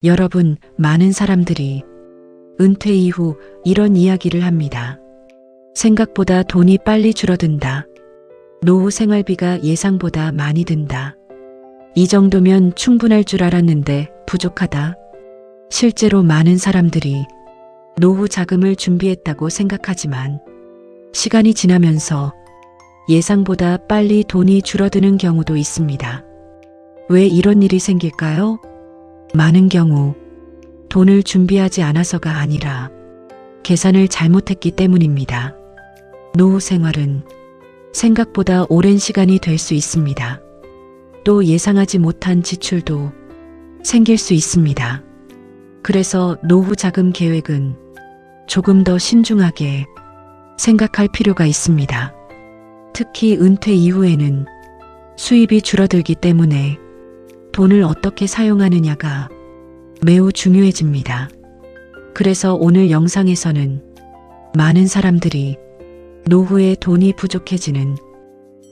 여러분, 많은 사람들이 은퇴 이후 이런 이야기를 합니다. 생각보다 돈이 빨리 줄어든다. 노후 생활비가 예상보다 많이 든다. 이 정도면 충분할 줄 알았는데 부족하다. 실제로 많은 사람들이 노후 자금을 준비했다고 생각하지만 시간이 지나면서 예상보다 빨리 돈이 줄어드는 경우도 있습니다. 왜 이런 일이 생길까요? 많은 경우 돈을 준비하지 않아서가 아니라 계산을 잘못했기 때문입니다. 노후 생활은 생각보다 오랜 시간이 될 수 있습니다. 또 예상하지 못한 지출도 생길 수 있습니다. 그래서 노후 자금 계획은 조금 더 신중하게 생각할 필요가 있습니다. 특히 은퇴 이후에는 수입이 줄어들기 때문에 돈을 어떻게 사용하느냐가 매우 중요해집니다. 그래서 오늘 영상에서는 많은 사람들이 노후에 돈이 부족해지는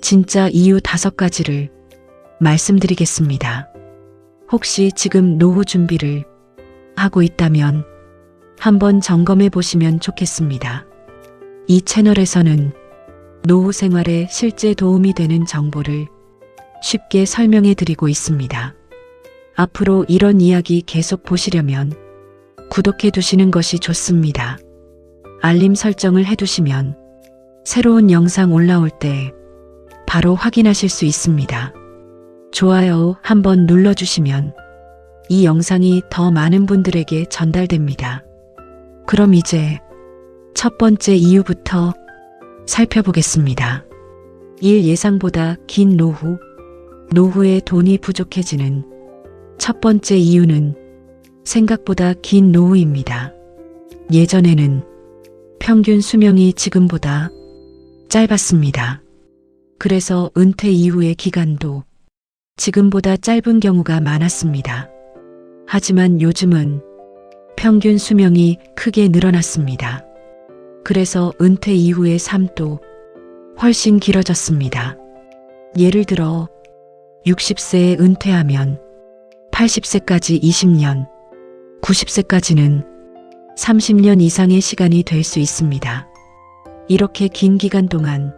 진짜 이유 5가지를 말씀드리겠습니다. 혹시 지금 노후 준비를 하고 있다면 한번 점검해 보시면 좋겠습니다. 이 채널에서는 노후 생활에 실제 도움이 되는 정보를 쉽게 설명해 드리고 있습니다. 앞으로 이런 이야기 계속 보시려면 구독해 두시는 것이 좋습니다. 알림 설정을 해 두시면 새로운 영상 올라올 때 바로 확인하실 수 있습니다. 좋아요 한번 눌러주시면 이 영상이 더 많은 분들에게 전달됩니다. 그럼 이제 첫 번째 이유부터 살펴보겠습니다. 1. 예상보다 긴 노후. 노후에 돈이 부족해지는 첫 번째 이유는 생각보다 긴 노후입니다. 예전에는 평균 수명이 지금보다 짧았습니다. 그래서 은퇴 이후의 기간도 지금보다 짧은 경우가 많았습니다. 하지만 요즘은 평균 수명이 크게 늘어났습니다. 그래서 은퇴 이후의 삶도 훨씬 길어졌습니다. 예를 들어 60세에 은퇴하면 80세까지 20년, 90세까지는 30년 이상의 시간이 될 수 있습니다. 이렇게 긴 기간 동안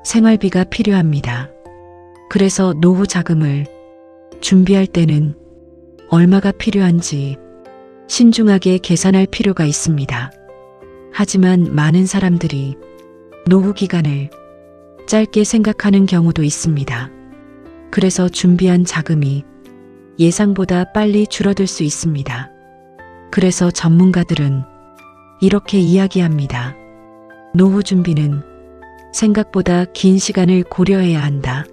생활비가 필요합니다. 그래서 노후 자금을 준비할 때는 얼마가 필요한지 신중하게 계산할 필요가 있습니다. 하지만 많은 사람들이 노후 기간을 짧게 생각하는 경우도 있습니다. 그래서 준비한 자금이 예상보다 빨리 줄어들 수 있습니다. 그래서 전문가들은 이렇게 이야기합니다. 노후 준비는 생각보다 긴 시간을 고려해야 한다.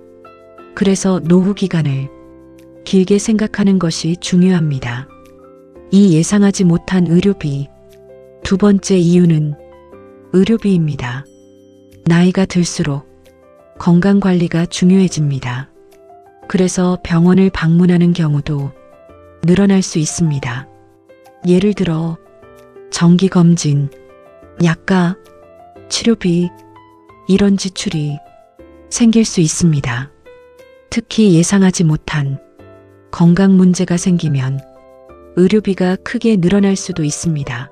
그래서 노후 기간을 길게 생각하는 것이 중요합니다. 이 예상하지 못한 의료비. 2번째 이유는 의료비입니다. 나이가 들수록 건강관리가 중요해집니다. 그래서 병원을 방문하는 경우도 늘어날 수 있습니다. 예를 들어 정기검진, 약가, 치료비 이런 지출이 생길 수 있습니다. 특히 예상하지 못한 건강 문제가 생기면 의료비가 크게 늘어날 수도 있습니다.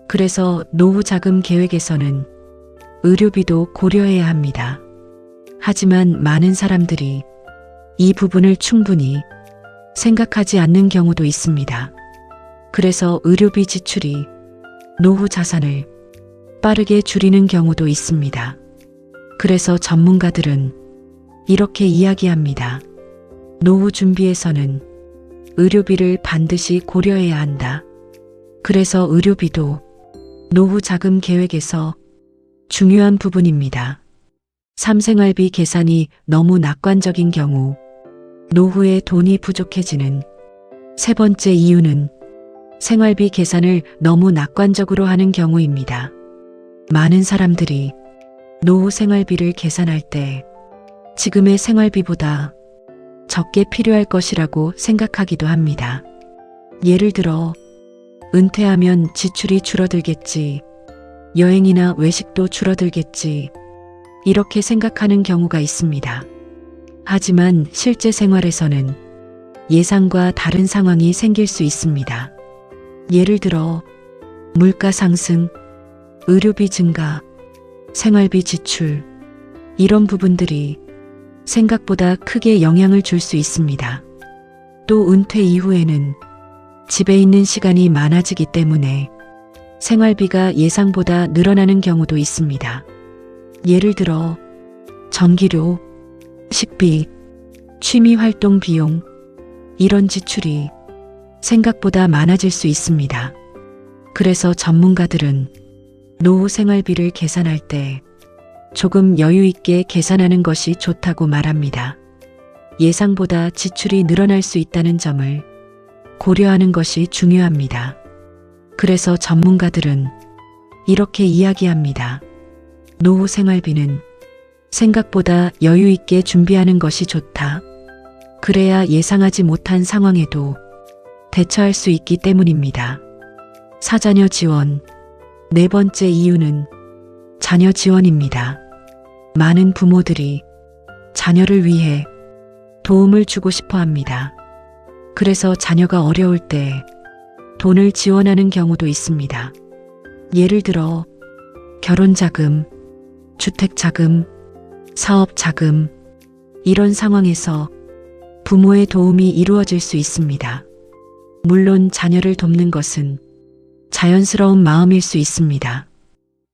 그래서 노후 자금 계획에서는 의료비도 고려해야 합니다. 하지만 많은 사람들이 이 부분을 충분히 생각하지 않는 경우도 있습니다. 그래서 의료비 지출이 노후 자산을 빠르게 줄이는 경우도 있습니다. 그래서 전문가들은 이렇게 이야기합니다. 노후 준비에서는 의료비를 반드시 고려해야 한다. 그래서 의료비도 노후 자금 계획에서 중요한 부분입니다. 3. 생활비 계산이 너무 낙관적인 경우. 노후에 돈이 부족해지는 3번째 이유는 생활비 계산을 너무 낙관적으로 하는 경우입니다. 많은 사람들이 노후 생활비를 계산할 때 지금의 생활비보다 적게 필요할 것이라고 생각하기도 합니다. 예를 들어 은퇴하면 지출이 줄어들겠지, 여행이나 외식도 줄어들겠지, 이렇게 생각하는 경우가 있습니다. 하지만 실제 생활에서는 예상과 다른 상황이 생길 수 있습니다. 예를 들어 물가 상승, 의료비 증가, 생활비 지출, 이런 부분들이 생각보다 크게 영향을 줄 수 있습니다. 또 은퇴 이후에는 집에 있는 시간이 많아지기 때문에 생활비가 예상보다 늘어나는 경우도 있습니다. 예를 들어 전기료, 식비, 취미활동 비용, 이런 지출이 생각보다 많아질 수 있습니다. 그래서 전문가들은 노후 생활비를 계산할 때 조금 여유 있게 계산하는 것이 좋다고 말합니다. 예상보다 지출이 늘어날 수 있다는 점을 고려하는 것이 중요합니다. 그래서 전문가들은 이렇게 이야기합니다. 노후 생활비는 생각보다 여유 있게 준비하는 것이 좋다. 그래야 예상하지 못한 상황에도 대처할 수 있기 때문입니다. 사자녀 지원. 네 번째 이유는 자녀 지원입니다. 많은 부모들이 자녀를 위해 도움을 주고 싶어 합니다. 그래서 자녀가 어려울 때 돈을 지원하는 경우도 있습니다. 예를 들어 결혼자금, 주택자금, 사업자금, 이런 상황에서 부모의 도움이 이루어질 수 있습니다. 물론 자녀를 돕는 것은 자연스러운 마음일 수 있습니다.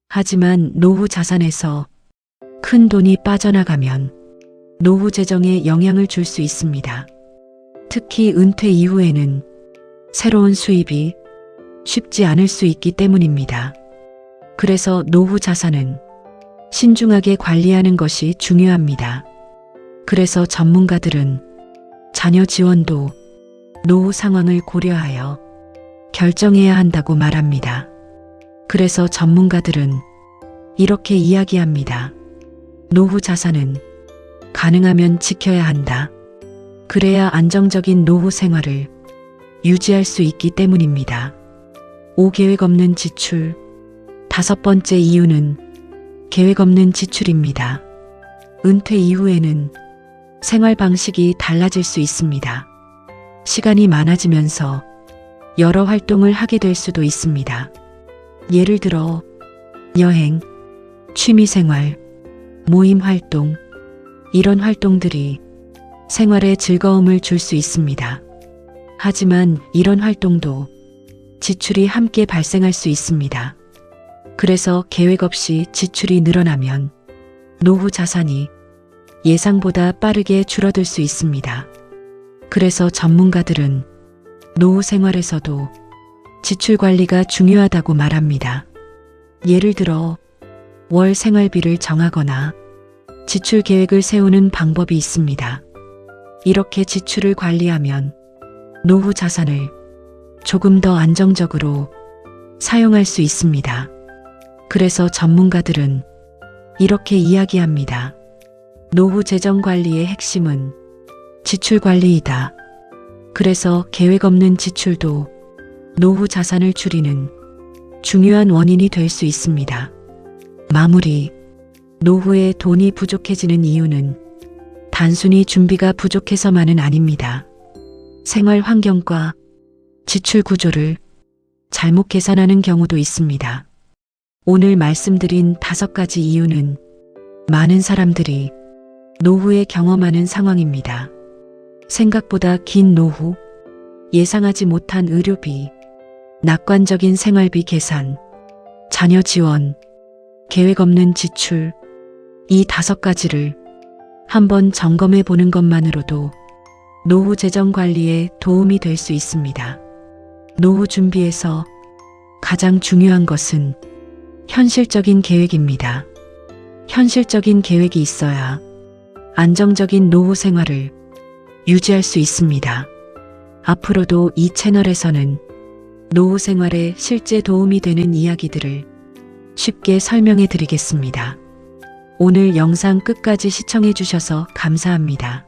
하지만 노후 자산에서 큰 돈이 빠져나가면 노후 재정에 영향을 줄 수 있습니다. 특히 은퇴 이후에는 새로운 수입이 쉽지 않을 수 있기 때문입니다. 그래서 노후 자산은 신중하게 관리하는 것이 중요합니다. 그래서 전문가들은 자녀 지원도 노후 상황을 고려하여 결정해야 한다고 말합니다. 그래서 전문가들은 이렇게 이야기합니다. 노후 자산은 가능하면 지켜야 한다. 그래야 안정적인 노후 생활을 유지할 수 있기 때문입니다. 5. 계획 없는 지출. 다섯 번째 이유는 계획 없는 지출입니다. 은퇴 이후에는 생활 방식이 달라질 수 있습니다. 시간이 많아지면서 여러 활동을 하게 될 수도 있습니다. 예를 들어 여행, 취미생활, 모임 활동, 이런 활동들이 생활에 즐거움을 줄 수 있습니다. 하지만 이런 활동도 지출이 함께 발생할 수 있습니다. 그래서 계획 없이 지출이 늘어나면 노후 자산이 예상보다 빠르게 줄어들 수 있습니다. 그래서 전문가들은 노후 생활에서도 지출 관리가 중요하다고 말합니다. 예를 들어 월 생활비를 정하거나 지출 계획을 세우는 방법이 있습니다. 이렇게 지출을 관리하면 노후 자산을 조금 더 안정적으로 사용할 수 있습니다. 그래서 전문가들은 이렇게 이야기합니다. 노후 재정 관리의 핵심은 지출 관리이다. 그래서 계획 없는 지출도 노후 자산을 줄이는 중요한 원인이 될 수 있습니다. 마무리. 노후에 돈이 부족해지는 이유는 단순히 준비가 부족해서만은 아닙니다. 생활 환경과 지출 구조를 잘못 계산하는 경우도 있습니다. 오늘 말씀드린 5가지 이유는 많은 사람들이 노후에 경험하는 상황입니다. 생각보다 긴 노후, 예상하지 못한 의료비, 낙관적인 생활비 계산, 자녀 지원, 계획 없는 지출, 이 5가지를 한번 점검해 보는 것만으로도 노후 재정 관리에 도움이 될 수 있습니다. 노후 준비에서 가장 중요한 것은 현실적인 계획입니다. 현실적인 계획이 있어야 안정적인 노후 생활을 유지할 수 있습니다. 앞으로도 이 채널에서는 노후 생활에 실제 도움이 되는 이야기들을 쉽게 설명해 드리겠습니다. 오늘 영상 끝까지 시청해 주셔서 감사합니다.